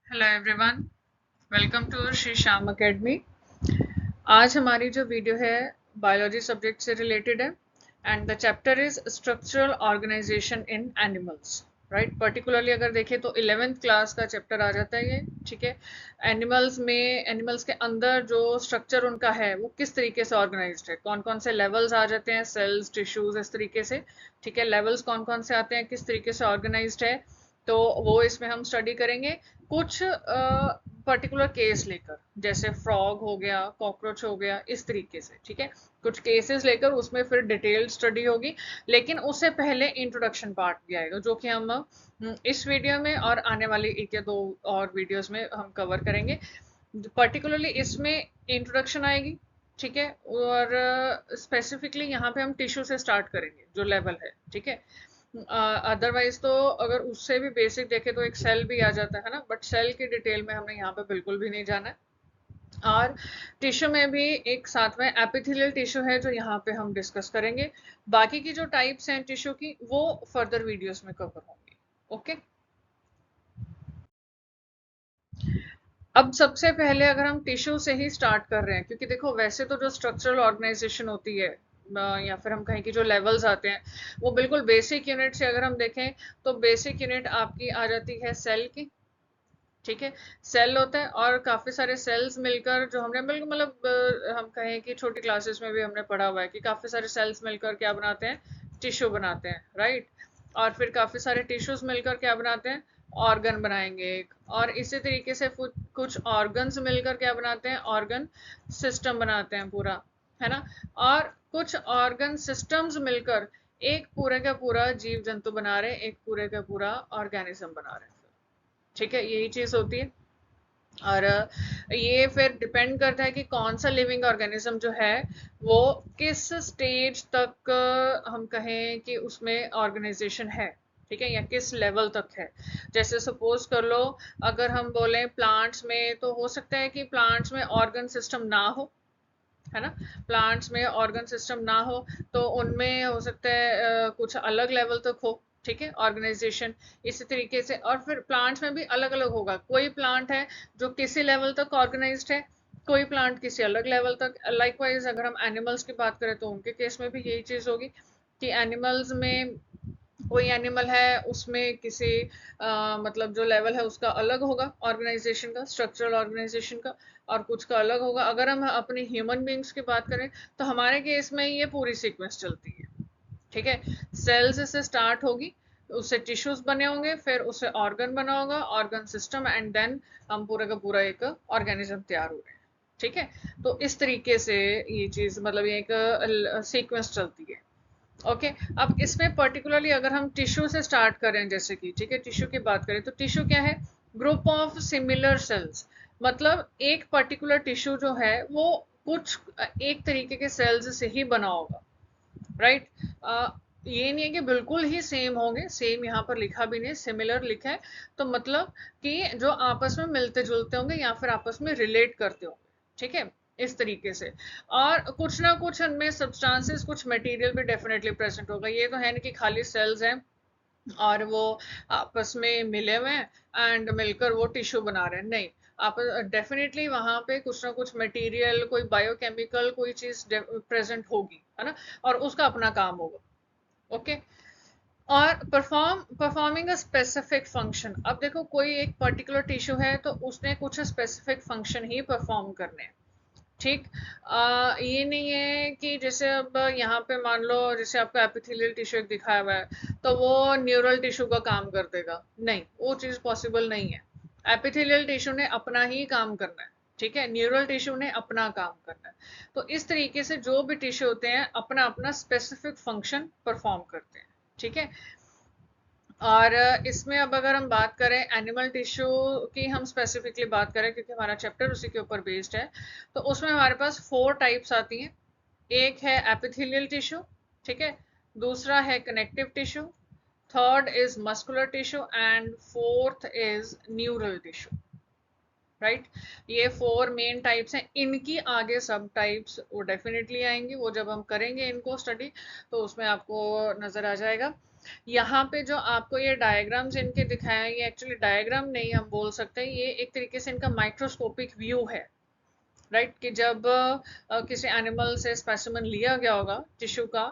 Hello everyone, welcome to Shri Shyam academy. आज हमारी जो वीडियो है बायोलॉजी सब्जेक्ट से रिलेटेड है and the chapter is structural organisation in animals. Right, particularly अगर देखें तो 11th क्लास का चैप्टर आ जाता है ये। ठीक है, एनिमल्स के अंदर जो स्ट्रक्चर उनका है वो किस तरीके से ऑर्गेनाइज्ड है, कौन कौन से लेवल्स आ जाते हैं, सेल्स, टिश्यूज, इस तरीके से। ठीक है, लेवल्स कौन कौन से आते हैं, किस तरीके से ऑर्गेनाइज्ड है, तो वो इसमें हम स्टडी करेंगे। कुछ पर्टिकुलर केस लेकर, जैसे फ्रॉग हो गया, कॉकरोच हो गया, इस तरीके से। ठीक है, कुछ केसेस लेकर उसमें फिर डिटेल्ड स्टडी होगी। लेकिन उससे पहले इंट्रोडक्शन पार्ट भी आएगा जो कि हम इस वीडियो में और आने वाली एक या दो और वीडियोस में हम कवर करेंगे। पर्टिकुलरली इसमें इंट्रोडक्शन आएगी। ठीक है, और स्पेसिफिकली यहाँ पे हम टिश्यू से स्टार्ट करेंगे जो लेवल है। ठीक है, अदरवाइज तो अगर उससे भी बेसिक देखे तो एक सेल भी आ जाता है ना, बट सेल की डिटेल में हमने यहाँ पे बिल्कुल भी नहीं जाना है। और टिश्यू में भी एक साथ में एपिथेलियल टिश्यू है जो यहाँ पे हम डिस्कस करेंगे। बाकी की जो टाइप्स हैं टिश्यू की वो फर्दर वीडियोस में कवर होंगी। ओके, अब सबसे पहले अगर हम टिश्यू से ही स्टार्ट कर रहे हैं, क्योंकि देखो वैसे तो जो स्ट्रक्चरल ऑर्गेनाइजेशन होती है या फिर हम कहें कि जो लेवल्स आते हैं वो बिल्कुल बेसिक यूनिट से अगर हम देखें तो बेसिक यूनिट आपकी आ जाती है सेल की। ठीक है, सेल होता है और काफी सारे सेल्स मिलकर जो हमने बिल्कुल मतलब हम कहें कि छोटी क्लासेस में भी हमने पढ़ा हुआ है कि काफी सारे सेल्स मिलकर क्या बनाते हैं, टिश्यू बनाते हैं। राइट, और फिर काफी सारे टिश्यूज मिलकर क्या बनाते हैं, ऑर्गन बनाएंगे एक। और इसी तरीके से कुछ ऑर्गन्स मिलकर क्या बनाते हैं, ऑर्गन सिस्टम बनाते हैं पूरा, है ना। और कुछ ऑर्गन सिस्टम्स मिलकर एक पूरे का पूरा जीव जंतु बना रहे हैं, एक पूरे का पूरा ऑर्गेनिज्म बना रहे हैं। ठीक है, यही चीज होती है। और ये फिर डिपेंड करता है कि कौन सा लिविंग ऑर्गेनिज्म जो है वो किस स्टेज तक हम कहें कि उसमें ऑर्गेनाइजेशन है। ठीक है, या किस लेवल तक है। जैसे सपोज कर लो, अगर हम बोलें प्लांट्स में, तो हो सकता है कि प्लांट्स में ऑर्गन सिस्टम ना हो, है ना। प्लांट्स में ऑर्गन सिस्टम ना हो तो उनमें हो सकता है कुछ अलग लेवल तक हो। ठीक है, ऑर्गेनाइजेशन इसी तरीके से। और फिर प्लांट्स में भी अलग अलग होगा, कोई प्लांट है जो किसी लेवल तक ऑर्गेनाइज्ड है, कोई प्लांट किसी अलग लेवल तक। लाइकवाइज अगर हम एनिमल्स की बात करें तो उनके केस में भी यही चीज होगी कि एनिमल्स में कोई एनिमल है उसमें किसी मतलब जो लेवल है उसका अलग होगा, ऑर्गेनाइजेशन का, स्ट्रक्चरल ऑर्गेनाइजेशन का, और कुछ का अलग होगा। अगर हम अपनी ह्यूमन बींग्स की बात करें तो हमारे केस में ये पूरी सीक्वेंस चलती है। ठीक है, सेल्स से स्टार्ट होगी, उससे टिश्यूज बने होंगे, फिर उससे ऑर्गन बना होगा, ऑर्गन सिस्टम, एंड देन हम पूरा का पूरा एक ऑर्गेनिज्म तैयार हो रहे हैं। ठीक है, तो इस तरीके से ये चीज मतलब ये एक सीक्वेंस चलती है। ओके, अब इसमें पर्टिकुलरली अगर हम टिश्यू से स्टार्ट करें, जैसे कि ठीक है टिश्यू की बात करें तो टिश्यू क्या है, ग्रुप ऑफ सिमिलर सेल्स। मतलब एक पर्टिकुलर टिश्यू जो है वो कुछ एक तरीके के सेल्स से ही बना होगा। राइट, ये नहीं है कि बिल्कुल ही सेम होंगे, सेम यहाँ पर लिखा भी नहीं, सिमिलर लिखा है। तो मतलब कि जो आपस में मिलते जुलते होंगे या फिर आपस में रिलेट करते होंगे। ठीक है, इस तरीके से। और कुछ ना कुछ उनमें सब्सटेंसेस, कुछ मटेरियल भी डेफिनेटली प्रेजेंट होगा। ये तो है नहीं कि खाली सेल्स हैं और वो आपस में मिले हुए हैं एंड मिलकर वो टिश्यू बना रहे हैं, नहीं। आप डेफिनेटली वहां पे कुछ ना कुछ मटेरियल, कोई बायोकेमिकल कोई चीज प्रेजेंट होगी, है ना। और उसका अपना काम होगा। ओके, और परफॉर्मिंग अ स्पेसिफिक फंक्शन। अब देखो कोई एक पर्टिकुलर टिश्यू है तो उसने कुछ स्पेसिफिक फंक्शन ही परफॉर्म करने हैं। ठीक, ये नहीं है कि जैसे अब यहाँ पे मान लो जैसे आपका एपिथेलियल टिश्यू एक दिखाया हुआ है तो वो न्यूरल टिश्यू का काम कर देगा, नहीं, वो चीज पॉसिबल नहीं है। एपिथेलियल टिश्यू ने अपना ही काम करना है। ठीक है, न्यूरल टिश्यू ने अपना काम करना है। तो इस तरीके से जो भी टिश्यू होते हैं अपना अपना स्पेसिफिक फंक्शन परफॉर्म करते हैं। ठीक है, और इसमें अब अगर हम बात करें एनिमल टिश्यू की, हम स्पेसिफिकली बात करें क्योंकि हमारा चैप्टर उसी के ऊपर बेस्ड है, तो उसमें हमारे पास 4 टाइप्स आती हैं। एक है एपिथेलियल टिश्यू। ठीक है, दूसरा है connective tissue, third is muscular tissue, and fourth is neural tissue. Right, ये 4 मेन टाइप्स हैं। इनकी आगे सब टाइप्स वो डेफिनेटली आएंगी, वो जब हम करेंगे इनको स्टडी तो उसमें आपको नजर आ जाएगा। यहाँ पे जो आपको ये डायग्राम्स इनके दिखाया है, ये एक्चुअली डायग्राम नहीं हम बोल सकते, ये एक तरीके से इनका माइक्रोस्कोपिक व्यू है, राइट? कि जब किसी एनिमल से स्पेसिमेन लिया गया होगा टिश्यू का,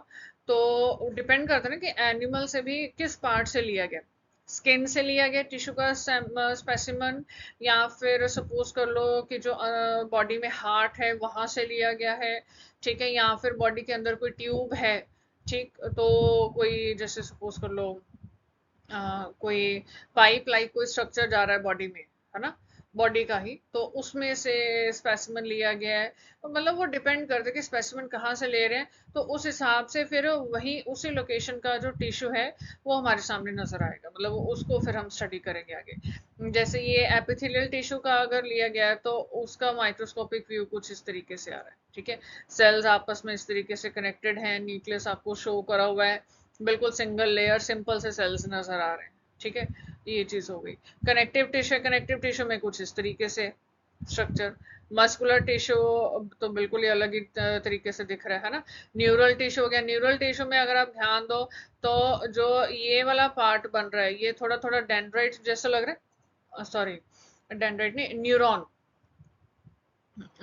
तो डिपेंड करता है ना कि एनिमल से भी किस पार्ट से लिया गया। स्किन से लिया गया टिश्यू का स्पेसिमेन, या फिर सपोज कर लो कि जो बॉडी में हार्ट है वहां से लिया गया है, ठीक है, या फिर बॉडी के अंदर कोई ट्यूब है, ठीक, तो कोई जैसे सपोज कर लो कोई पाइप लाइक कोई स्ट्रक्चर जा रहा है बॉडी में, है ना, बॉडी का ही, तो उसमें से स्पेसिमेन लिया गया है। तो मतलब वो डिपेंड करता है कि स्पेसिमेन कहाँ से ले रहे हैं, तो उस हिसाब से फिर वही उसी लोकेशन का जो टिश्यू है वो हमारे सामने नजर आएगा, मतलब उसको फिर हम स्टडी करेंगे आगे। जैसे ये एपिथेलियल टिश्यू का अगर लिया गया है तो उसका माइक्रोस्कोपिक व्यू कुछ इस तरीके से आ रहा है, ठीक है। सेल्स आपस में इस तरीके से कनेक्टेड हैं, न्यूक्लियस आपको शो करा हुआ है, बिल्कुल सिंगल लेयर सिंपल से सेल्स नजर आ रहे हैं, ठीक है। ये चीज हो गई। कनेक्टिव टिश्यू में कुछ इस तरीके से स्ट्रक्चर। मस्कुलर टिश्यू तो बिल्कुल ही अलग ही तरीके से दिख रहा है ना। न्यूरल टिश्यू हो गया, न्यूरल टिश्यू में अगर आप ध्यान दो तो जो ये वाला पार्ट बन रहा है ये थोड़ा थोड़ा डेंड्राइट जैसा लग रहा है, सॉरी डेंड्राइट नहीं, न्यूरॉन।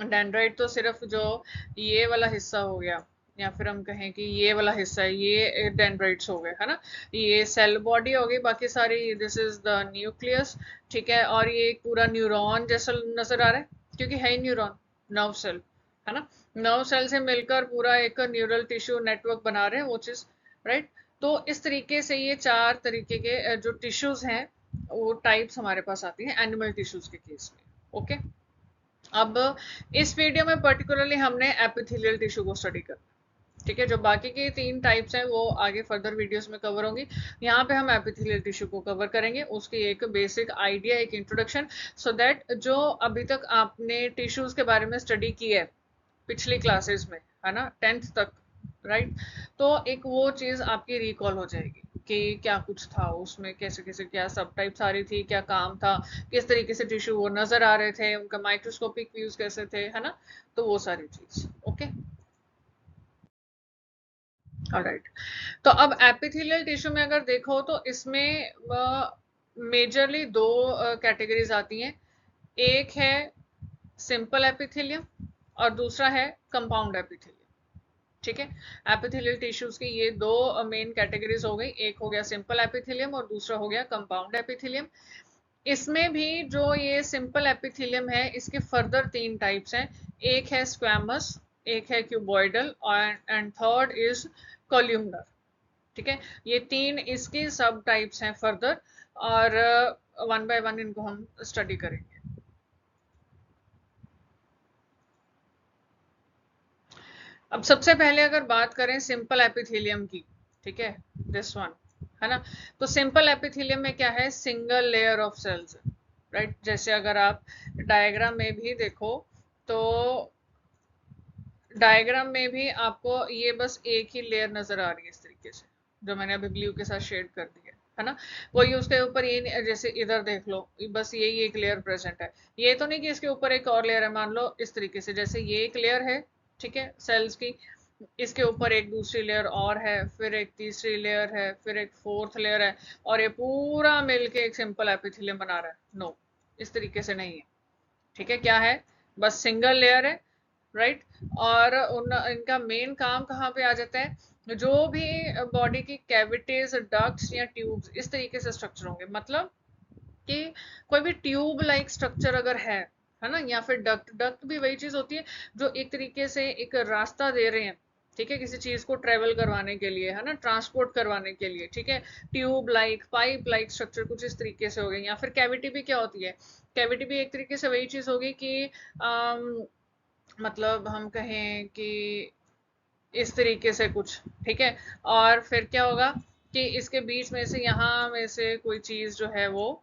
डेंड्राइट तो सिर्फ जो ये वाला हिस्सा हो गया, या फिर हम कहें कि ये वाला हिस्सा है, ये डेंड्राइट्स हो गए, है ना। ये सेल बॉडी हो गई, बाकी सारी दिस इज द न्यूक्लियस, ठीक है। और ये एक पूरा न्यूरॉन जैसा नजर आ रहा है, क्योंकि है ही न्यूरॉन, नर्व सेल, है ना। नर्व सेल से मिलकर पूरा एक न्यूरल टिश्यू नेटवर्क बना रहे हैं वो चीज, राइट। तो इस तरीके से ये चार तरीके के जो टिश्यूज हैं वो टाइप्स हमारे पास आती हैं एनिमल टिश्यूज के केस में, ओके। अब इस वीडियो में पर्टिकुलरली हमने एपिथेलियल टिश्यू को स्टडी करना, ठीक है। जो बाकी के तीन टाइप्स हैं वो आगे फर्दर वीडियोस में कवर होंगी। यहाँ पे हम एपिथेलियल टिश्यू को कवर करेंगे, उसकी एक बेसिक आइडिया, एक इंट्रोडक्शन, सो दैट जो अभी तक आपने टिश्यूज के बारे में स्टडी की है पिछली क्लासेस में, है ना, 10th तक, राइट, तो एक वो चीज आपकी रिकॉल हो जाएगी कि क्या कुछ था उसमें, कैसे कैसे क्या सब टाइप्स आ रही थी, क्या काम था, किस तरीके से टिश्यू वो नजर आ रहे थे, उनका माइक्रोस्कोपिक व्यूज कैसे थे, है ना। तो वो सारी चीज, ओके, ऑलराइट। तो अब एपिथेलियल टिश्यू में अगर देखो तो इसमें मेजरली दो कैटेगरीज आती हैं। एक है सिंपल एपिथेलियम और दूसरा है कंपाउंड एपिथेलियम, ठीक है। एपिथेलियल टिश्यूज की ये दो मेन कैटेगरीज हो गई, एक हो गया सिंपल एपिथेलियम और दूसरा हो गया कंपाउंड एपिथेलियम। इसमें भी जो ये सिंपल एपिथेलियम है इसके फर्दर तीन टाइप्स हैं, एक है स्क्वैमस, एक है cuboidal and third is columnar, ठीक है। ये तीन इसके सब टाइप्स हैं फर्दर, और वन बाय वन इनको हम स्टडी करेंगे। अब सबसे पहले अगर बात करें सिंपल एपिथेलियम की, ठीक है, दिस वन, है ना। तो सिंपल एपिथेलियम में क्या है, single layer of cells, right. जैसे अगर आप डायग्राम में भी देखो तो डायग्राम में भी आपको ये बस एक ही लेयर नजर आ रही है इस तरीके से, जो मैंने अभी ब्लू के साथ शेड कर दिया है ना। कोई उसके ऊपर ये जैसे इधर देख लो, बस यही एक लेयर प्रेजेंट है। ये तो नहीं कि इसके ऊपर एक और लेयर है, मान लो इस तरीके से, जैसे ये एक लेयर है, ठीक है, सेल्स की, इसके ऊपर एक दूसरी लेयर और है, फिर एक तीसरी लेयर है, फिर एक फोर्थ लेयर है, और ये पूरा मिलके एक सिंपल एपिथेलियम बना रहा है। नो, इस तरीके से नहीं है, ठीक है। क्या है, बस सिंगल लेयर है, राइट। और इनका मेन काम कहाँ पे आ जाता है, जो भी बॉडी की कैविटीज, डक्ट्स या ट्यूब्स इस तरीके से स्ट्रक्चर होंगे, मतलब कि कोई भी ट्यूब लाइक स्ट्रक्चर अगर है ना, या फिर डक्ट भी वही चीज होती है जो एक तरीके से एक रास्ता दे रहे हैं, ठीक है, किसी चीज को ट्रेवल करवाने के लिए, है ना, ट्रांसपोर्ट करवाने के लिए, ठीक है। Tube like, pipe like structure कुछ इस तरीके से हो गए। या फिर कैविटी भी क्या होती है, कैविटी भी एक तरीके से वही चीज होगी कि मतलब हम कहें कि इस तरीके से कुछ, ठीक है। और फिर क्या होगा कि इसके बीच में से, यहाँ में से कोई चीज जो है वो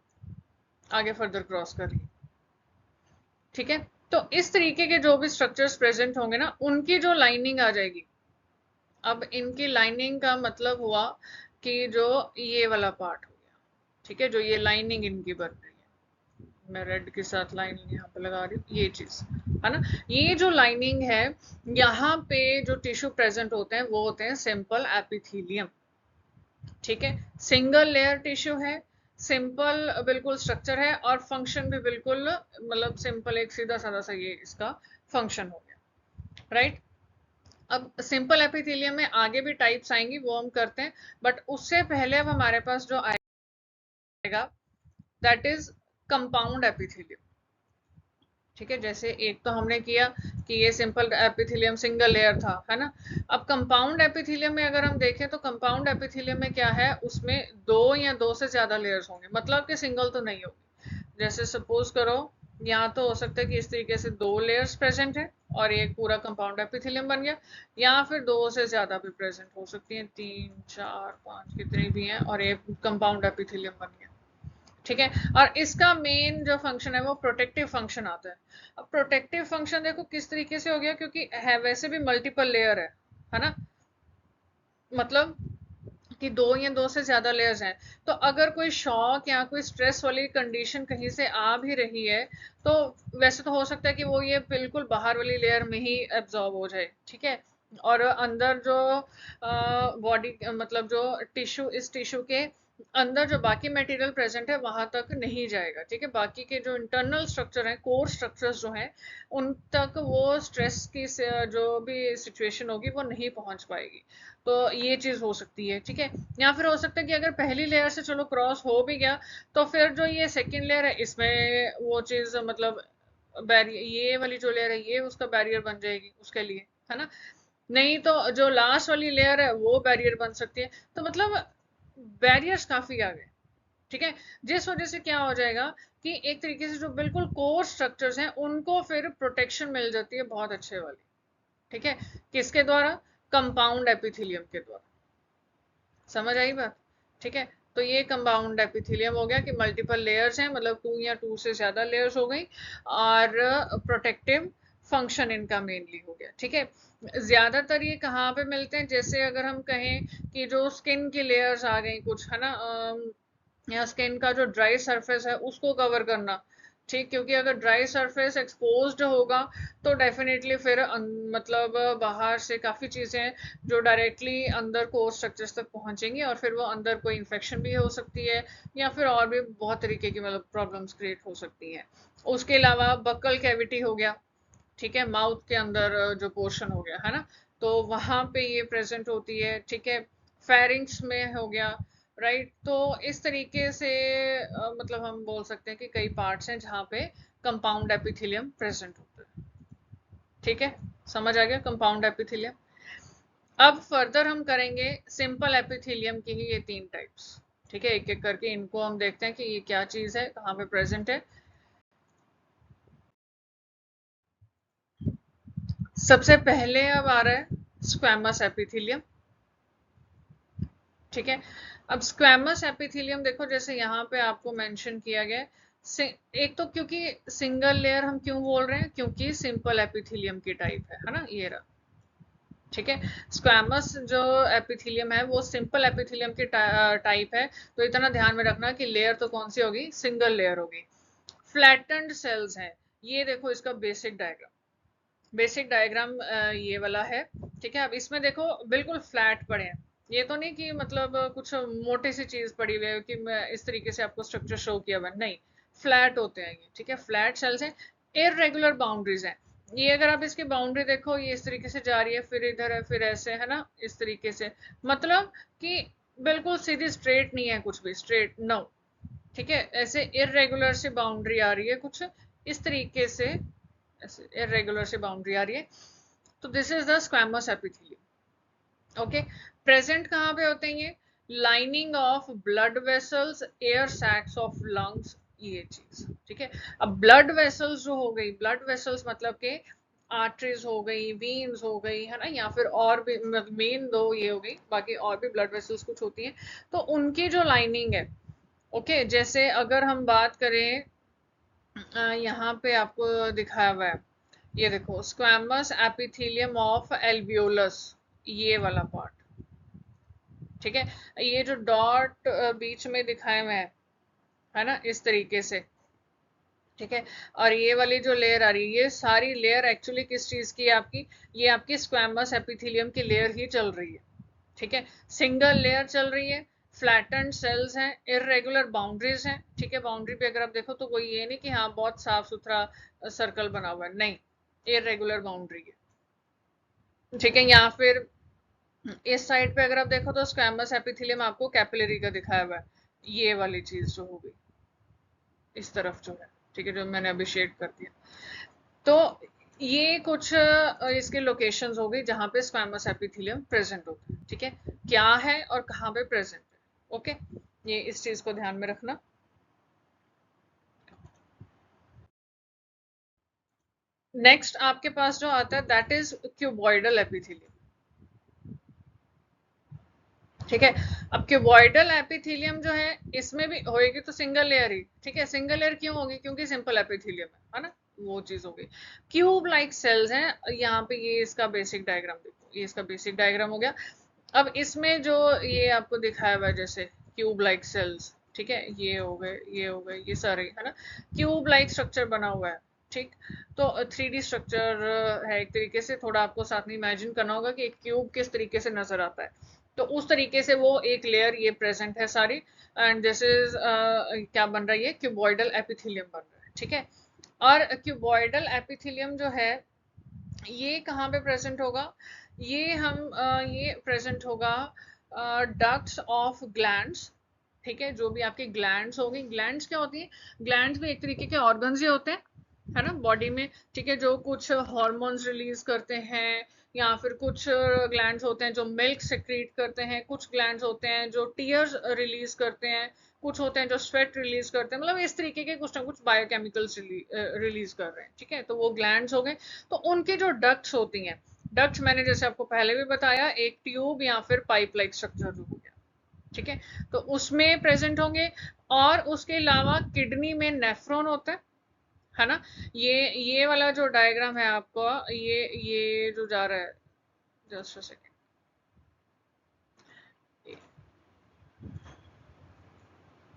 आगे फर्दर क्रॉस कर रही है, ठीक है। तो इस तरीके के जो भी स्ट्रक्चर्स प्रेजेंट होंगे ना, उनकी जो लाइनिंग आ जाएगी। अब इनकी लाइनिंग का मतलब हुआ कि जो ये वाला पार्ट हो गया, ठीक है, जो ये लाइनिंग इनकी बन रही है, मैं रेड के साथ लाइन यहाँ पे लगा रही हूँ, ये चीज, है ना। ये जो लाइनिंग है, यहाँ पे जो टिश्यू प्रेजेंट होते हैं वो होते हैं सिंपल एपिथेलियम, ठीक है, सिंगल लेयर टिश्यू है, सिंपल बिल्कुल स्ट्रक्चर है, और फंक्शन भी बिल्कुल मतलब सिंपल, एक सीधा साधा सा ये इसका फंक्शन हो गया, राइट। अब सिंपल एपिथेलियम में आगे भी टाइप्स आएंगी, वो हम करते हैं, बट उससे पहले अब हमारे पास जो आएगा दैट इज कंपाउंड एपिथेलियम। ठीक है, जैसे एक तो हमने किया कि ये सिंपल एपिथेलियम सिंगल लेयर था, है ना। अब कंपाउंड एपिथेलियम में अगर हम देखें तो कंपाउंड एपिथेलियम में क्या है, उसमें दो या दो से ज्यादा लेयर्स होंगे, मतलब कि सिंगल तो नहीं होगी। जैसे सपोज करो, यहाँ तो हो सकता है कि इस तरीके से दो लेयर्स प्रेजेंट है और एक पूरा कंपाउंड एपिथेलियम बन गया, या फिर दो से ज्यादा भी प्रेजेंट हो सकती हैं, तीन चार पांच कितनी भी हैं, और एक कंपाउंड एपिथेलियम बन गया। ठीक है, और इसका मेन जो फंक्शन है वो प्रोटेक्टिव फंक्शन आता है। अब प्रोटेक्टिव फंक्शन देखो किस तरीके से हो गया, क्योंकि है वैसे भी मल्टीपल लेयर है ना, मतलब कि दो या दो से ज्यादा लेयर्स हैं, तो अगर कोई शॉक या कोई स्ट्रेस वाली कंडीशन कहीं से आ भी रही है, तो वैसे तो हो सकता है कि वो ये बिल्कुल बाहर वाली लेयर में ही एब्जॉर्ब हो जाए, ठीक है, और अंदर जो बॉडी मतलब जो टिश्यू, इस टिश्यू के अंदर जो बाकी मटेरियल प्रेजेंट है वहां तक नहीं जाएगा, ठीक है, बाकी के जो इंटरनल स्ट्रक्चर है, कोर स्ट्रक्चर्स जो हैं, उन तक वो स्ट्रेस की जो भी सिचुएशन होगी वो नहीं पहुंच पाएगी। तो ये चीज हो सकती है, ठीक है। या फिर हो सकता है कि अगर पहली लेयर से चलो क्रॉस हो भी गया, तो फिर जो ये सेकेंड लेयर है इसमें वो चीज मतलब बैरियर, ये वाली जो लेयर है ये उसका बैरियर बन जाएगी उसके लिए, है ना। नहीं तो जो लास्ट वाली लेयर है वो बैरियर बन सकती है, तो मतलब बैरियर्स काफी आ गए, ठीक है। जिस वजह से क्या हो जाएगा कि एक तरीके से जो बिल्कुल कोर स्ट्रक्चर्स हैं उनको फिर प्रोटेक्शन मिल जाती है बहुत अच्छे वाली, ठीक है, किसके द्वारा, कंपाउंड एपिथेलियम के द्वारा। समझ आई बात, ठीक है। तो ये कंपाउंड एपिथेलियम हो गया कि मल्टीपल लेयर्स हैं, मतलब टू या टू से ज्यादा लेयर्स हो गई, और प्रोटेक्टिव फंक्शन इनका मेनली हो गया, ठीक है। ज्यादातर ये कहाँ पे मिलते हैं, जैसे अगर हम कहें कि जो स्किन की लेयर्स आ गई कुछ, है ना, या स्किन का जो ड्राई सरफेस है उसको कवर करना, ठीक, क्योंकि अगर ड्राई सरफेस एक्सपोज्ड होगा तो डेफिनेटली फिर मतलब बाहर से काफी चीजें जो डायरेक्टली अंदर कोर स्ट्रक्चर्स तक पहुंचेंगी, और फिर वो अंदर कोई इन्फेक्शन भी हो सकती है, या फिर और भी बहुत तरीके की मतलब प्रॉब्लम्स क्रिएट हो सकती हैं। उसके अलावा बक्कल कैविटी हो गया, ठीक है, माउथ के अंदर जो पोर्शन हो गया, है ना, तो वहां पे ये प्रेजेंट होती है, ठीक है। फेरिंग्स में हो गया, राइट। तो इस तरीके से मतलब हम बोल सकते हैं कि कई पार्ट्स हैं जहाँ पे कंपाउंड एपिथेलियम प्रेजेंट होता है, ठीक है। समझ आ गया कंपाउंड एपिथेलियम। अब फर्दर हम करेंगे सिंपल एपिथेलियम की ही ये तीन टाइप्स, ठीक है, एक एक करके इनको हम देखते हैं कि ये क्या चीज है, कहाँ पे प्रेजेंट है। सबसे पहले अब आ रहा है स्क्वैमस एपिथेलियम, ठीक है। अब स्क्वैमस एपिथेलियम देखो, जैसे यहाँ पे आपको मेंशन किया गया है, एक तो क्योंकि सिंगल लेयर हम क्यों बोल रहे हैं, क्योंकि सिंपल एपिथेलियम की टाइप है ना, ये रहा, ठीक है। स्क्वैमस जो एपिथेलियम है वो सिंपल एपिथेलियम की टाइप है, तो इतना ध्यान में रखना कि लेयर तो कौन सी होगी, सिंगल लेयर होगी। फ्लैटेंड सेल्स हैं, ये देखो इसका बेसिक डायग्राम, बेसिक डायग्राम ये वाला है, ठीक है। अब इसमें देखो बिल्कुल फ्लैट पड़े हैं, ये तो नहीं कि मतलब कुछ मोटी सी चीज पड़ी हुई है कि मैं इस तरीके से आपको स्ट्रक्चर शो किया हुआ नहीं, फ्लैट होते हैं ये, ठीक है, फ्लैट सेल्स हैं। इररेगुलर बाउंड्रीज हैं, ये अगर आप इसकी बाउंड्री देखो ये इस तरीके से जा रही है, फिर इधर है, फिर ऐसे, है ना, इस तरीके से, मतलब कि बिल्कुल सीधी स्ट्रेट नहीं है, कुछ भी स्ट्रेट नो, ठीक है, ऐसे इररेगुलर से बाउंड्री आ रही है कुछ इस तरीके से, ऐसे इरेगुलर से बाउंड्री आ रही है, तो this is the squamous epithelium, okay. Present कहाँ पे होते हैं ये, lining of blood vessels, air sacs of lungs, ये चीज, ठीक है। अब ब्लड वेसल्स जो हो गई, ब्लड वेसल्स मतलब के आर्टरीज हो गई, वीन्स हो गई, है ना, या फिर और भी मेन दो ये हो गई, बाकी और भी ब्लड वेसल्स कुछ होती हैं, तो उनकी जो लाइनिंग है, ओके, जैसे अगर हम बात करें यहाँ पे आपको दिखाया हुआ है, ये देखो स्क्वैमस एपिथेलियम ऑफ एल्वियोलस, ये वाला पार्ट, ठीक है। ये जो डॉट बीच में दिखाए हुए है ना, इस तरीके से, ठीक है। और ये वाली जो लेयर आ रही है, ये सारी लेयर एक्चुअली किस चीज की है आपकी, ये आपकी स्क्वैमस एपिथेलियम की लेयर ही चल रही है, ठीक है। सिंगल लेयर चल रही है, फ्लैटेंड सेल्स हैं, इरेगुलर बाउंड्रीज हैं, ठीक है। बाउंड्री पे अगर आप देखो तो कोई ये नहीं कि हाँ बहुत साफ सुथरा सर्कल बना हुआ है, नहीं, इरेगुलर बाउंड्री है, ठीक है। या फिर इस साइड पे अगर आप देखो तो स्क्वैमस एपिथेलियम आपको कैपिलरी का दिखाया हुआ है, ये वाली चीज जो होगी इस तरफ जो है, ठीक है, जो मैंने अभी शेड कर दिया। तो ये कुछ इसके लोकेशंस हो गई जहां पे स्क्वैमस एपिथेलियम प्रेजेंट होता है, ठीक है। क्या है और कहाँ पे प्रेजेंट है, ओके, ये इस चीज को ध्यान में रखना। नेक्स्ट आपके पास जो आता है दैट इज क्यूबॉइडल एपिथेलियम, ठीक है। अब क्यूबॉइडल एपिथेलियम जो है इसमें भी होएगी तो सिंगल लेयर ही, ठीक है। सिंगल लेयर क्यों होगी, क्योंकि सिंपल एपिथेलियम है ना, वो चीज होगी। क्यूब लाइक सेल्स हैं, यहाँ पे ये इसका बेसिक डायग्राम देखो, ये इसका बेसिक डायग्राम हो गया। अब इसमें जो ये आपको दिखाया हुआ है जैसे क्यूब लाइक सेल्स, ठीक है, ये हो गए, ये हो गए, ये सारे है ना, क्यूब लाइक स्ट्रक्चर बना हुआ है, ठीक। तो 3D स्ट्रक्चर है एक तरीके से, थोड़ा आपको साथ में इमेजिन करना होगा कि एक क्यूब किस तरीके से नजर आता है। तो उस तरीके से वो एक लेयर ये प्रेजेंट है सारी, एंड दिस इज क्या बन रहा है, ये क्यूबॉइडल एपिथेलियम बन रहा है, ठीक है। और क्यूबॉइडल एपिथेलियम जो है ये कहाँ पे प्रेजेंट होगा, ये ये प्रेजेंट होगा डक्ट्स ऑफ ग्लैंड्स, ठीक है। जो भी आपकी ग्लैंड्स होगी, ग्लैंड्स क्या होती है, ग्लैंड्स भी एक तरीके के ऑर्गन्स ही होते हैं, है ना, बॉडी में, ठीक है, जो कुछ हॉर्मोन्स रिलीज करते हैं, या फिर कुछ ग्लैंड्स होते हैं जो मिल्क सेक्रीट करते हैं, कुछ ग्लैंड्स होते हैं जो टीयर्स रिलीज करते हैं, कुछ होते हैं जो स्वेट रिलीज करते हैं, मतलब इस तरीके के कुछ ना कुछ बायोकेमिकल्स रिलीज कर रहे हैं, ठीक है। तो वो ग्लैंड्स हो गए। तो उनकी जो डक्ट्स होती हैं, डक्ट्स मैंने जैसे आपको पहले भी बताया, एक ट्यूब या फिर पाइप लाइक स्ट्रक्चर जो हो गया, ठीक है, तो उसमें प्रेजेंट होंगे। और उसके अलावा किडनी में नेफ्रॉन होता है ना। ये वाला जो डायग्राम है आपका, ये जो जा रहा है, just a second,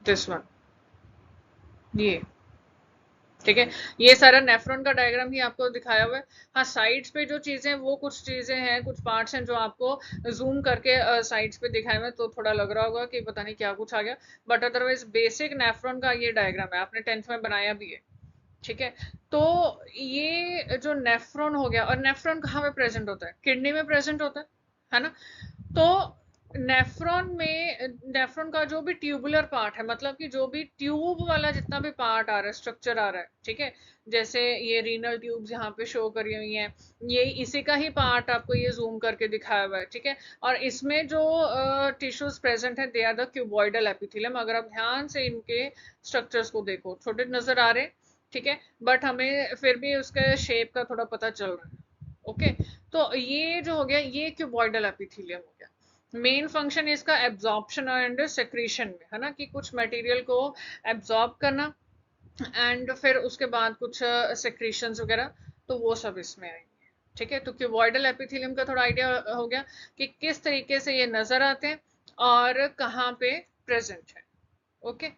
this one, ये, ठीक है, ये सारा नेफ्रॉन का डायग्राम ही आपको दिखाया हुआ है। हाँ, साइड्स पे जो चीजें, वो कुछ चीजें हैं, कुछ पार्ट्स हैं जो आपको जूम करके साइड्स पे दिखाए हुए, तो थोड़ा लग रहा होगा कि पता नहीं क्या कुछ आ गया, बट अदरवाइज बेसिक नेफ्रॉन का ये डायग्राम है, आपने 10th में बनाया भी है, ठीक है। तो ये जो नेफ्रॉन हो गया, और नेफ्रॉन कहाँ पे प्रेजेंट होता है, किडनी में प्रेजेंट होता है ना। तो नेफ्रॉन में, नेफ्रॉन का जो भी ट्यूबुलर पार्ट है, मतलब कि जो भी ट्यूब वाला जितना भी पार्ट आ रहा है, स्ट्रक्चर आ रहा है, ठीक है, जैसे ये रीनल ट्यूब्स यहाँ पे शो करी हुई हैं, ये इसी का ही पार्ट आपको ये जूम करके दिखाया हुआ है, ठीक है। और इसमें जो टिश्यूज प्रेजेंट है, they are the cuboidal epithelium. अगर आप ध्यान से इनके स्ट्रक्चर्स को देखो, छोटे नजर आ रहे हैं, ठीक है, बट हमें फिर भी उसके शेप का थोड़ा पता चल रहा है, ओके। तो ये जो हो गया, ये क्यूबॉइडल एपिथेलियम हो गया। मेन फंक्शन इसका एब्जॉर्प्शन एंड सेक्रीशन में है ना, कि कुछ मटेरियल को एब्जॉर्ब करना, एंड फिर उसके बाद कुछ सेक्रीशंस वगैरह, तो वो सब इसमें आएंगे, ठीक है। तो क्यूबॉइडल एपिथेलियम का थोड़ा आइडिया हो गया कि किस तरीके से ये नजर आते हैं और कहाँ पे प्रेजेंट है, ओके।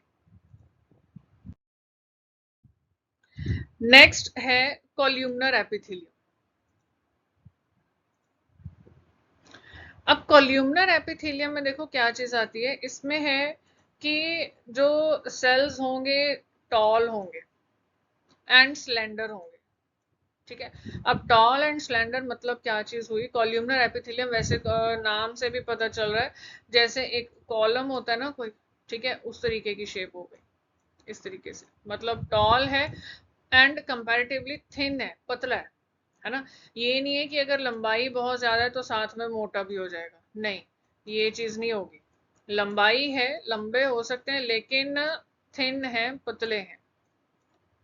नेक्स्ट है कॉल्यूमनर एपिथेलियम। अब कॉल्यूमनर एपिथेलियम में देखो क्या चीज आती है, इसमें है कि जो सेल्स होंगे टॉल होंगे एंड स्लेंडर होंगे, ठीक है। अब टॉल एंड स्लेंडर मतलब क्या चीज हुई, कॉल्यूमनर एपिथेलियम वैसे नाम से भी पता चल रहा है, जैसे एक कॉलम होता है ना कोई, ठीक है, उस तरीके की शेप हो गई, इस तरीके से, मतलब टॉल है एंड कंपैरेटिवली थिन है, पतला है ना। ये नहीं है कि अगर लंबाई बहुत ज्यादा है तो साथ में मोटा भी हो जाएगा, नहीं, ये चीज नहीं होगी। लंबाई है, लंबे हो सकते हैं, लेकिन थिन है, पतले हैं,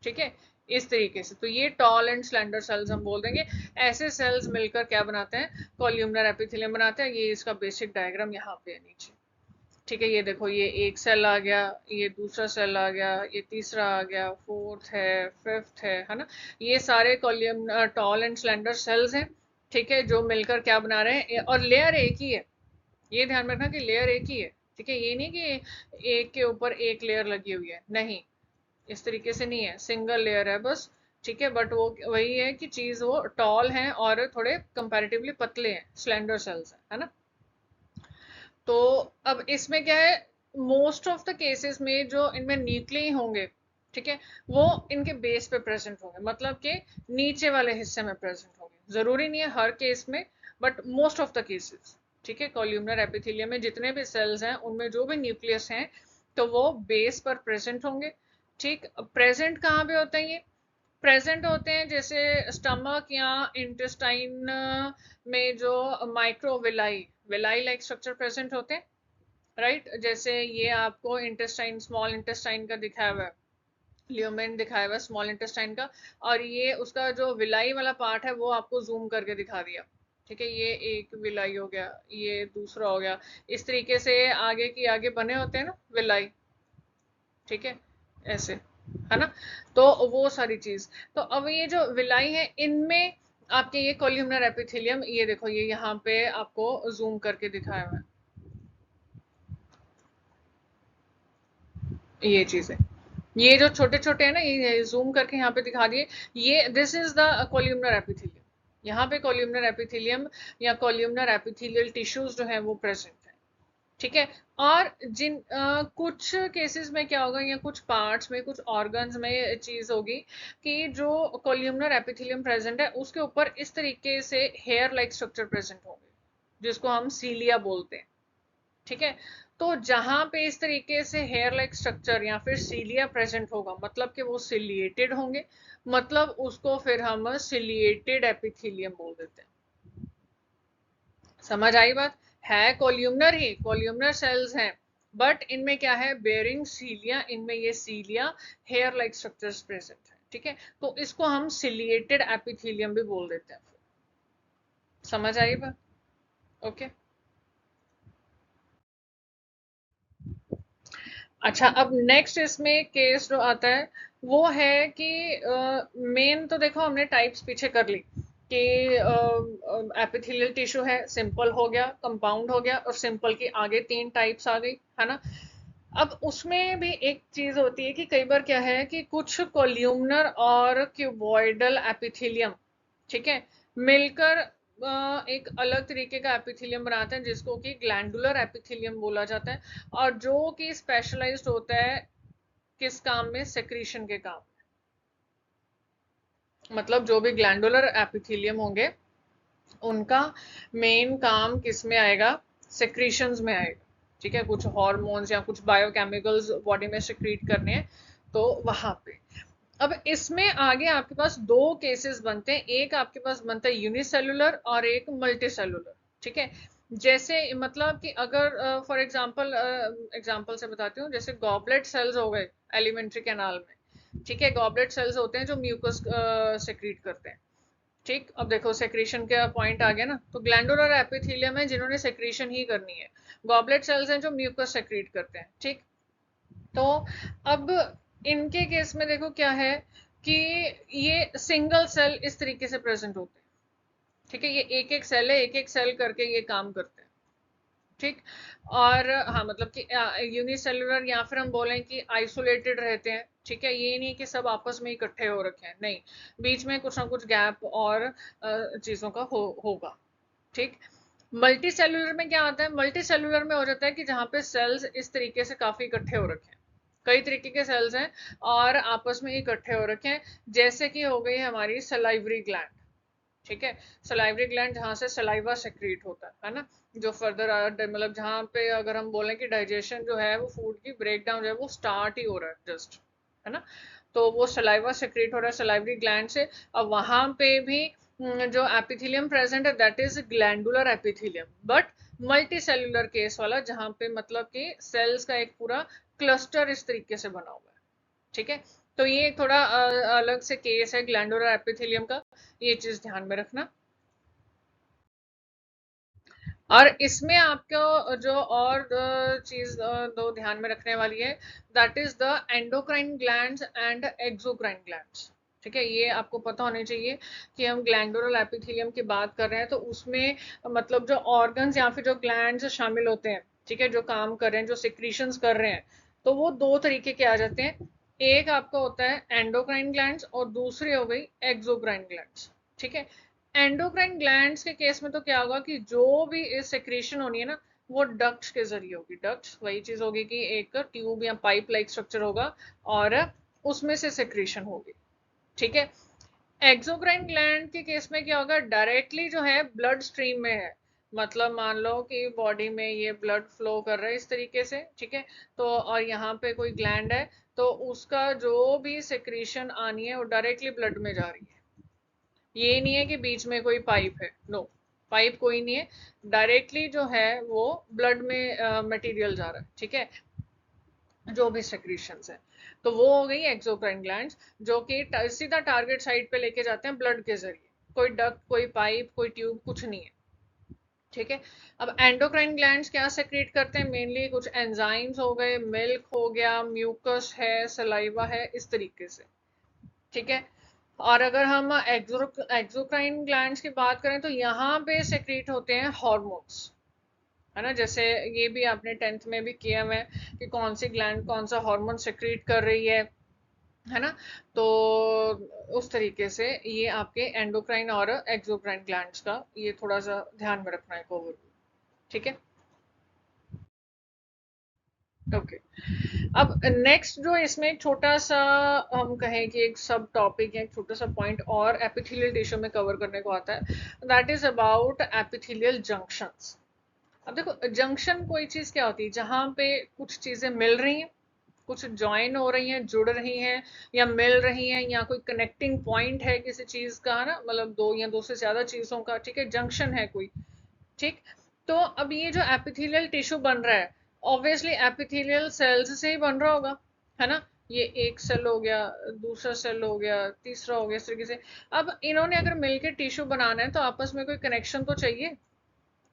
ठीक है, इस तरीके से। तो ये टॉल एंड स्लेंडर सेल्स हम बोल देंगे। ऐसे सेल्स मिलकर क्या बनाते हैं, कॉल्यूमनर एपिथेलियम बनाते हैं। ये इसका बेसिक डायग्राम यहाँ पे है नीचे, ठीक है। ये देखो, ये एक सेल आ गया, ये दूसरा सेल आ गया, ये तीसरा आ गया, फोर्थ है, फिफ्थ है ना। ये सारे कॉलियम टॉल एंड स्लेंडर सेल्स हैं, ठीक है, जो मिलकर क्या बना रहे हैं, और लेयर एक ही है, ये ध्यान रखना कि लेयर एक ही है, ठीक है। ये नहीं कि एक के ऊपर एक लेयर लगी हुई है, नहीं, इस तरीके से नहीं है, सिंगल लेयर है बस, ठीक है। बट वो वही है कि चीज वो टॉल है और थोड़े कंपैरेटिवली पतले हैं, स्लेंडर सेल्स है ना। तो अब इसमें क्या है, मोस्ट ऑफ द केसेस में जो इनमें न्यूक्लियई होंगे, ठीक है, वो इनके बेस पे प्रेजेंट होंगे, मतलब कि नीचे वाले हिस्से में प्रेजेंट होंगे। जरूरी नहीं है हर केस में, but most of the cases, ठीक है। कॉल्यूमनर एपिथेलियम में जितने भी सेल्स हैं उनमें जो भी न्यूक्लियस हैं तो वो बेस पर प्रेजेंट होंगे। ठीक, प्रेजेंट कहाँ पे होते हैं ये? प्रेजेंट होते हैं जैसे स्टमक या इंटेस्टाइन में जो microvilli, villi like structure present होते हैं, राइट। जैसे ये आपको इंटेस्टाइन, स्मॉल इंटेस्टाइन का दिखाया हुआ है, लियोमेन दिखाया हुआ है स्मॉल इंटेस्टाइन का, और ये उसका जो विलाई वाला पार्ट है वो आपको जूम करके दिखा दिया, ठीक है। ये एक विलाई हो गया, ये दूसरा हो गया, इस तरीके से आगे की आगे बने होते हैं ना विलाई, ठीक है, ऐसे, है ना। तो वो सारी चीज, तो अब ये जो विलाई है इनमें आपके ये कोल्यूमनर एपिथेलियम, ये देखो ये यहाँ पे आपको जूम करके दिखाया हुआ है ये चीजें, ये जो छोटे छोटे हैं ना, ये जूम करके यहाँ पे दिखा दिए, ये दिस इज द कोल्यूमनर एपिथेलियम। यहाँ पे कोल्यूमनर एपिथेलियम या कोल्यूमनर एपिथेलियल टिश्यूज जो है वो प्रेजेंट है, ठीक है। और जिन कुछ केसेस में क्या होगा, या कुछ पार्ट्स में, कुछ ऑर्गन्स में ये चीज होगी कि जो कोल्यूमनर एपिथेलियम प्रेजेंट है उसके ऊपर इस तरीके से हेयर लाइक स्ट्रक्चर प्रेजेंट होंगे, जिसको हम सीलिया बोलते हैं, ठीक है। तो जहां पे इस तरीके से हेयर लाइक स्ट्रक्चर या फिर सीलिया प्रेजेंट होगा, मतलब कि वो सिलिएटेड होंगे, मतलब उसको फिर हम सिलिएटेड एपिथेलियम बोल देते हैं। समझ आई बात? है कोल्यूमनर ही, कोल्यूमनर सेल्स हैं, बट इनमें क्या है, बेयरिंग सीलिया, इनमें ये सीलिया हेयर लाइक स्ट्रक्चर्स प्रेजेंट है, ठीक है। तो इसको हम सिलिएटेड एपिथेलियम भी बोल देते हैं। समझ आई बात? ओके। अच्छा, अब नेक्स्ट इसमें केस जो आता है वो है कि मेन तो देखो हमने टाइप्स पीछे कर ली कि एपिथेलियल टिश्यू है, सिंपल हो गया, कंपाउंड हो गया, और सिंपल की आगे तीन टाइप्स आ गई, है ना। अब उसमें भी एक चीज होती है कि कई बार क्या है कि कुछ कोल्यूमनर और क्यूबॉइडल एपिथेलियम, ठीक है, मिलकर एक अलग तरीके का एपिथेलियम बनाते हैं जिसको कि ग्लैंडुलर एपिथेलियम बोला जाता है, और जो कि स्पेशलाइज्ड होता है किस काम में, सेक्रीशन के काम। मतलब जो भी ग्लैंडुलर एपिथेलियम होंगे उनका मेन काम किस में आएगा, सेक्रीशंस में आएगा, ठीक है। कुछ हार्मोन्स या कुछ बायोकेमिकल्स बॉडी में सिक्रीट करने हैं, तो वहां पे। अब इसमें आगे आपके पास दो केसेस बनते हैं, एक आपके पास बनता है यूनिसेलुलर और एक मल्टीसेलुलर, ठीक है। जैसे मतलब कि अगर फॉर एग्जांपल, एग्जांपल से बताती हूँ, जैसे गॉबलेट सेल्स हो गए एलिमेंट्री कैनाल में, ठीक है। गॉबलेट सेल्स होते हैं जो म्यूकस सेक्रीट करते हैं, ठीक। अब देखो सेक्रीशन का पॉइंट आ गया ना, तो ग्लैंडुलर एपिथेलियम है जिन्होंने सेक्रीशन ही करनी है, गॉबलेट सेल्स हैं जो म्यूकस सेक्रीट करते हैं, ठीक। तो अब इनके केस में देखो क्या है कि ये सिंगल सेल इस तरीके से प्रेजेंट होते हैं, ठीक है। ये एक एक सेल है, एक एक सेल करके ये काम करते हैं, ठीक। और हाँ, मतलब कि यूनिसेलुलर या फिर हम बोलें कि आइसोलेटेड रहते हैं, ठीक है। ये नहीं कि सब आपस में इकट्ठे हो रखे हैं, नहीं, बीच में कुछ ना कुछ गैप और चीजों का होगा, ठीक। मल्टी सेलुलर में क्या आता है, मल्टी सेलुलर में हो जाता है कि जहाँ पे सेल्स इस तरीके से काफी इकट्ठे हो रखे हैं, कई तरीके के सेल्स हैं और आपस में इकट्ठे हो रखे हैं, जैसे कि हो गई हमारी सलाइवरी ग्लैंड, ठीक है। सलाइवरी ग्लैंड जहाँ से सलाइवा सेक्रीट होता है ना, जो फर्दर मतलब जहाँ पे अगर हम बोलें कि डाइजेशन जो है वो फूड की ब्रेक डाउन जो है वो स्टार्ट ही हो रहा है जस्ट, है ना। तो वो सलाइवा सेक्रेट हो रहा है सलाइवरी ग्लैंड से। अब वहां पे भी जो एपिथेलियम प्रेजेंट है that is glandular epithelium, but multi cellular case वाला, जहां पे मतलब कि सेल्स का एक पूरा क्लस्टर इस तरीके से बना हुआ है, ठीक है। तो ये थोड़ा अलग से केस है ग्लैंडुलर एपिथेलियम का, ये चीज ध्यान में रखना। और इसमें आपको जो और चीज दो ध्यान में रखने वाली है, that is the endocrine glands and exocrine glands, ठीक है। ये आपको पता होने चाहिए कि हम ग्लैंडुलर एपिथेलियम की बात कर रहे हैं तो उसमें मतलब जो ऑर्गन्स या फिर जो ग्लैंड्स शामिल होते हैं, ठीक है, जो काम कर रहे हैं, जो सिक्रीशंस कर रहे हैं, तो वो दो तरीके के आ जाते हैं। एक आपका होता है एंडोक्राइन ग्लैंड्स और दूसरी हो गई एक्सोक्राइन ग्लैंड्स, ठीक है। एंडोक्राइन ग्लैंड्स के केस में तो क्या होगा कि जो भी सेक्रेशन होनी है ना, वो डक्ट्स के जरिए होगी। डक्ट्स वही चीज होगी कि एक ट्यूब या पाइप लाइक स्ट्रक्चर होगा और उसमें से सेक्रीशन होगी। ठीक है। एक्सोक्राइन ग्लैंड के केस में क्या होगा, डायरेक्टली जो है ब्लड स्ट्रीम में है। मतलब मान लो कि बॉडी में ये ब्लड फ्लो कर रहा है इस तरीके से, ठीक है। तो और यहाँ पे कोई ग्लैंड है, तो उसका जो भी सेक्रीशन आनी है वो डायरेक्टली ब्लड में जा रही है। ये नहीं है कि बीच में कोई पाइप है, नो, पाइप कोई नहीं है। डायरेक्टली जो है वो ब्लड में मटेरियल जा रहा है, ठीक है, जो भी सेक्रीशंस है। तो वो हो गई एक्सोक्राइन ग्लैंड्स, जो कि सीधा टारगेट साइट पे लेके जाते हैं ब्लड के जरिए। कोई डक्ट, कोई पाइप, कोई ट्यूब, कुछ नहीं है। ठीक है। अब एंडोक्राइन ग्लैंड्स क्या सेक्रेट करते हैं, मेनली कुछ एंजाइम्स हो गए, मिल्क हो गया, म्यूकस है, सलाइवा है, इस तरीके से। ठीक है। और अगर हम एक्सोक्राइन ग्लैंड्स की बात करें तो यहाँ पे सेक्रेट होते हैं हॉर्मोन्स, है ना। जैसे ये भी आपने 10th में भी किया हुआ है कि कौन सी ग्लैंड कौन सा हार्मोन सेक्रेट कर रही है ना। तो उस तरीके से ये आपके एंडोक्राइन और एक्सोक्राइन ग्लैंड्स का ये थोड़ा सा ध्यान में रखना है ओवरव्यू। ठीक है। ओके। अब नेक्स्ट जो इसमें एक छोटा सा, हम कहें कि एक सब टॉपिक है, एक छोटा सा पॉइंट और एपिथेलियल टिश्यू में कवर करने को आता है, that is about epithelial junctions. अब देखो, जंक्शन कोई चीज क्या होती है, जहां पे कुछ चीजें मिल रही हैं, कुछ ज्वाइन हो रही हैं, जुड़ रही हैं, या मिल रही हैं, या कोई कनेक्टिंग पॉइंट है किसी चीज का, है ना, मतलब दो या दो से ज्यादा चीजों का, ठीक है, जंक्शन है कोई। ठीक। तो अब ये जो एपिथेलियल टिश्यू बन रहा है, ऑब्वियसली एपिथेलियल सेल्स से ही बन रहा होगा, है ना। ये एक सेल हो गया, दूसरा सेल हो गया, तीसरा हो गया, इस तरीके से। अब इन्होंने अगर मिलके टिश्यू बनाना है तो आपस में कोई कनेक्शन तो चाहिए।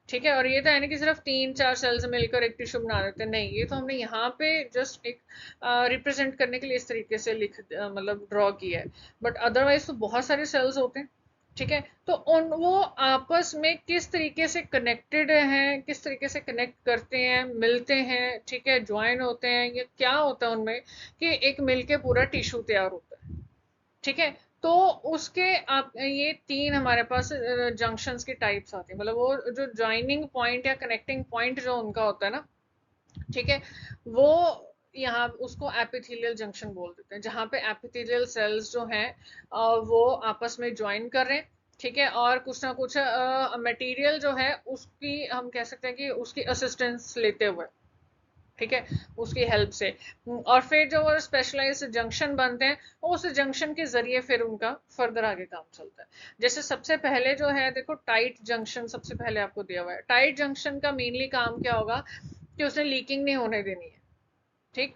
ठीक है। और ये तो है नहीं कि सिर्फ 3-4 सेल्स मिलकर एक टिश्यू बना देते हैं, नहीं, ये तो हमने यहाँ पे जस्ट एक रिप्रेजेंट करने के लिए इस तरीके से मतलब ड्रॉ किया है। बट अदरवाइज तो बहुत सारे सेल्स होते हैं। ठीक है। तो उन वो आपस में किस तरीके से कनेक्टेड हैं, किस तरीके से कनेक्ट करते हैं, मिलते हैं, ठीक है, ज्वाइन होते हैं, या क्या होता है उनमें कि एक मिलके पूरा टिश्यू तैयार होता है। ठीक है। तो उसके आप ये तीन हमारे पास जंक्शंस की टाइप्स आती है, मतलब वो जो ज्वाइनिंग पॉइंट या कनेक्टिंग पॉइंट जो उनका होता है ना, ठीक है, वो यहाँ उसको एपिथेलियल जंक्शन बोल देते हैं, जहाँ पे एपिथेलियल सेल्स जो हैं वो आपस में ज्वाइन कर रहे हैं। ठीक है। और कुछ ना कुछ मटेरियल जो है उसकी हम कह सकते हैं कि उसकी असिस्टेंस लेते हुए, ठीक है, उसकी हेल्प से। और फिर जो वो स्पेशलाइज्ड जंक्शन बनते हैं, उस जंक्शन के जरिए फिर उनका फर्दर आगे काम चलता है। जैसे सबसे पहले जो है, देखो, टाइट जंक्शन सबसे पहले आपको दिया हुआ है। टाइट जंक्शन का मेनली काम क्या होगा कि उसने लीकिंग नहीं होने देनी है। ठीक।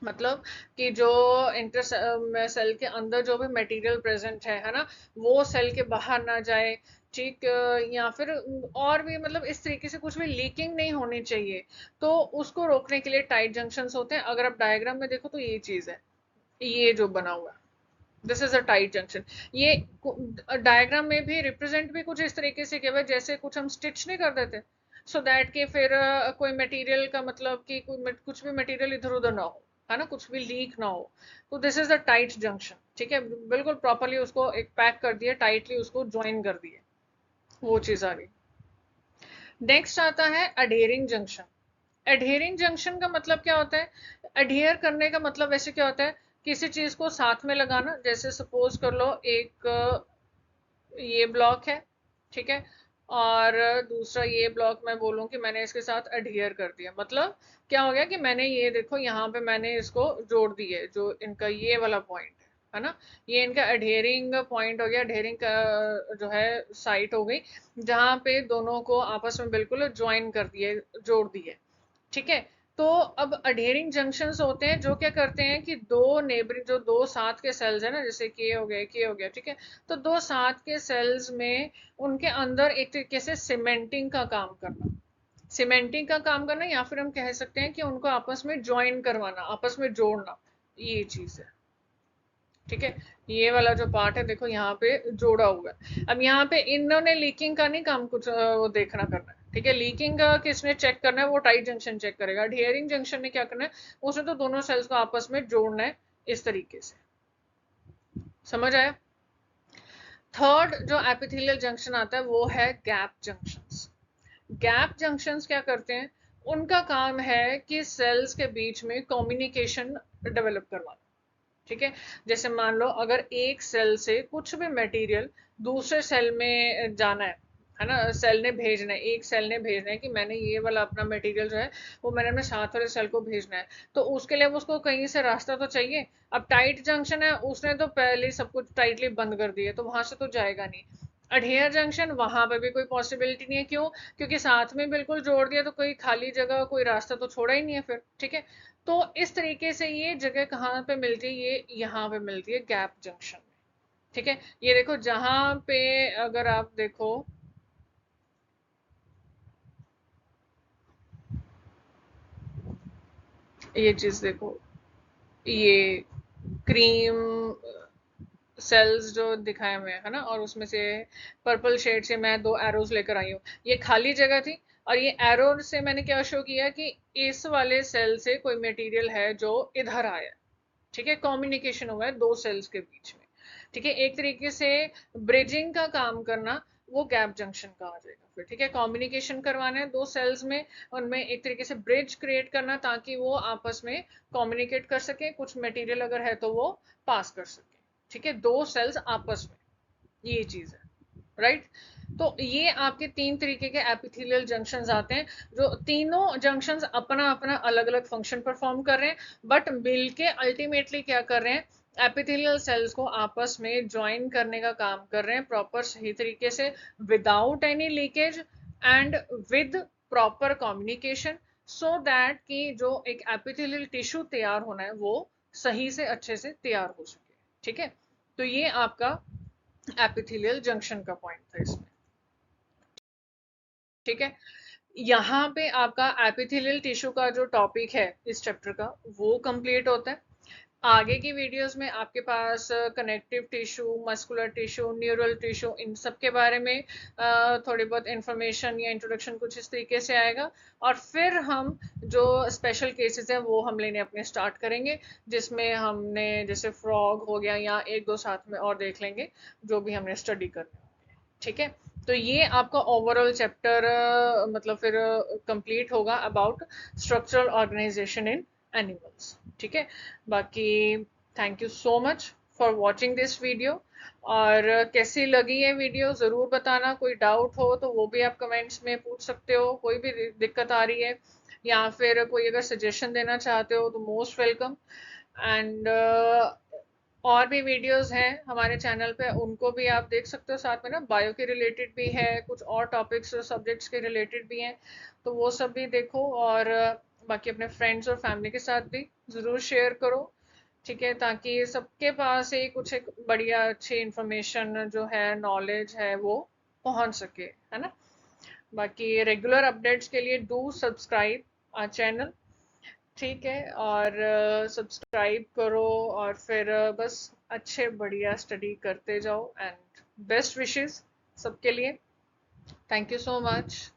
मतलब कि जो इंटर सेल के अंदर जो भी मटेरियल प्रेजेंट है ना, वो सेल के बाहर ना जाए। ठीक। या फिर और भी, मतलब इस तरीके से कुछ भी लीकिंग नहीं होनी चाहिए। तो उसको रोकने के लिए टाइट जंक्शंस होते हैं। अगर आप डायग्राम में देखो तो ये चीज है, ये जो बना हुआ है, this is a tight junction. ये डायग्राम में भी रिप्रेजेंट भी कुछ इस तरीके से किया हुआ है, जैसे कुछ हम स्टिच नहीं कर देते, सो दैट के फिर कोई मटेरियल का, मतलब कि कोई कुछ भी मटेरियल इधर उधर ना हो, है ना, कुछ भी लीक ना हो। तो this is the tight junction. ठीक है। बिल्कुल प्रॉपरली उसको एक पैक कर दिया, टाइटली उसको ज्वाइन कर दिए, वो चीज आ गई। नेक्स्ट आता है अडेयरिंग जंक्शन। अडेयरिंग जंक्शन का मतलब क्या होता है, अडेयर करने का मतलब वैसे क्या होता है, किसी चीज को साथ में लगाना। जैसे सपोज कर लो एक ये ब्लॉक है, ठीक है, और दूसरा ये ब्लॉक मैं बोलूं कि मैंने इसके साथ अडहियर कर दिया, मतलब क्या हो गया कि मैंने ये देखो यहाँ पे मैंने इसको जोड़ दिए, जो इनका ये वाला पॉइंट है ना, ये इनका अडहियरिंग पॉइंट हो गया, अडहियरिंग का जो है साइट हो गई, जहाँ पे दोनों को आपस में बिल्कुल ज्वाइन कर दिए, जोड़ दिए। ठीक है। तो अब अडहेरिंग जंक्शंस होते हैं जो क्या करते हैं कि दो नेबरिंग, जो दो साथ के सेल्स है ना, जैसे के हो गए, के हो गया, ठीक है, तो दो साथ के सेल्स में उनके अंदर एक तरीके से सीमेंटिंग का काम करना, सीमेंटिंग का काम करना, या फिर हम कह सकते हैं कि उनको आपस में ज्वाइन करवाना, आपस में जोड़ना, ये चीज है। ठीक है। ये वाला जो पार्ट है देखो यहाँ पे जोड़ा हुआ है। अब यहाँ पे इन्होंने लीकिंग का नहीं काम कुछ वो देखना करना है, ठीक है, लीकिंग का किसने चेक करना है, वो टाइट जंक्शन चेक करेगा। अडहियरिंग जंक्शन ने क्या करना है, उसने तो दोनों सेल्स को आपस में जोड़ना है, इस तरीके से। समझ आया। थर्ड जो एपिथेलियल जंक्शन आता है वो है गैप जंक्शंस। गैप जंक्शंस क्या करते हैं, उनका काम है कि सेल्स के बीच में कम्युनिकेशन डेवलप करवाना। ठीक है, जैसे मान लो अगर एक सेल से कुछ भी मटेरियल दूसरे सेल में जाना है ना, सेल ने भेजना है, एक सेल ने भेजना है कि मैंने ये वाला अपना मटेरियल जो है वो मैंने अपने साथ वाले सेल को भेजना है, तो उसके लिए उसको कहीं से रास्ता तो चाहिए। अब टाइट जंक्शन है, उसने तो पहले ही सब कुछ टाइटली बंद कर दिया, तो वहां से तो जाएगा नहीं। अडहेयर जंक्शन, वहां पे भी कोई पॉसिबिलिटी नहीं है, क्यों? क्योंकि साथ में बिल्कुल जोड़ दिया तो कोई खाली जगह, कोई रास्ता तो छोड़ा ही नहीं है फिर। ठीक है, तो इस तरीके से ये जगह कहाँ पे मिलती है, ये यहाँ पे मिलती है गैप जंक्शन में। ठीक है, ये देखो जहां पे अगर आप देखो, ये चीज देखो, ये क्रीम सेल्स जो दिखाए हुए हैं, है ना, और उसमें से पर्पल शेड से मैं दो एरोज लेकर आई हूँ, ये खाली जगह थी, और ये एरो से मैंने क्या शो किया कि इस वाले सेल से कोई मटेरियल है जो इधर आया। ठीक है, कम्युनिकेशन हुआ है दो सेल्स के बीच में। ठीक है, एक तरीके से ब्रिजिंग का काम करना, वो गैप जंक्शन का आ जाएगा फिर। ठीक है, कम्युनिकेशन करवाना है दो सेल्स में, उनमें एक तरीके से ब्रिज क्रिएट करना ताकि वो आपस में कम्युनिकेट कर सके, कुछ मटेरियल अगर है तो वो पास कर सके। ठीक है, दो सेल्स आपस में, ये चीज है, राइट। तो ये आपके तीन तरीके के एपिथेलियल जंक्शंस आते हैं, जो तीनों जंक्शंस अपना अपना अलग अलग फंक्शन परफॉर्म कर रहे हैं, बट मिलके अल्टीमेटली क्या कर रहे हैं, एपिथेलियल सेल्स को आपस में ज्वाइन करने का काम कर रहे हैं, प्रॉपर सही तरीके से, without any leakage and with proper communication, so that कि जो एक एपिथेलियल टिश्यू तैयार होना है वो सही से अच्छे से तैयार हो सके। ठीक है, तो ये आपका एपिथेलियल जंक्शन का पॉइंट था इसमें। ठीक है, यहाँ पे आपका एपिथेलियल टिश्यू का जो टॉपिक है इस चैप्टर का वो कंप्लीट होता है। आगे की वीडियोस में आपके पास connective tissue, muscular tissue, neural tissue, इन सब के बारे में थोड़ी बहुत इंफॉर्मेशन या इंट्रोडक्शन कुछ इस तरीके से आएगा, और फिर हम जो स्पेशल केसेस हैं वो हम लेने अपने स्टार्ट करेंगे, जिसमें हमने जैसे फ्रॉग हो गया या एक दो साथ में और देख लेंगे जो भी हमने स्टडी करना है। ठीक है, तो ये आपका ओवरऑल चैप्टर मतलब फिर कंप्लीट होगा about structural organisation in animals. ठीक है, बाकी thank you so much for watching this video, और कैसी लगी ये वीडियो ज़रूर बताना, कोई डाउट हो तो वो भी आप कमेंट्स में पूछ सकते हो, कोई भी दिक्कत आ रही है या फिर कोई अगर सजेशन देना चाहते हो तो मोस्ट वेलकम। एंड और भी वीडियोस हैं हमारे चैनल पे, उनको भी आप देख सकते हो, साथ में ना बायो के रिलेटेड भी है, कुछ और टॉपिक्स और सब्जेक्ट्स के रिलेटेड भी हैं, तो वो सब भी देखो, और बाकी अपने फ्रेंड्स और फैमिली के साथ भी ज़रूर शेयर करो। ठीक है, ताकि सबके पास एक कुछ एक बढ़िया अच्छी इंफॉर्मेशन जो है, नॉलेज है, वो पहुंच सके, है ना। बाकी रेगुलर अपडेट्स के लिए डू सब्सक्राइब आवर चैनल। ठीक है, और सब्सक्राइब करो, और फिर बस अच्छे बढ़िया स्टडी करते जाओ, एंड बेस्ट विशेस सबके लिए। Thank you so much.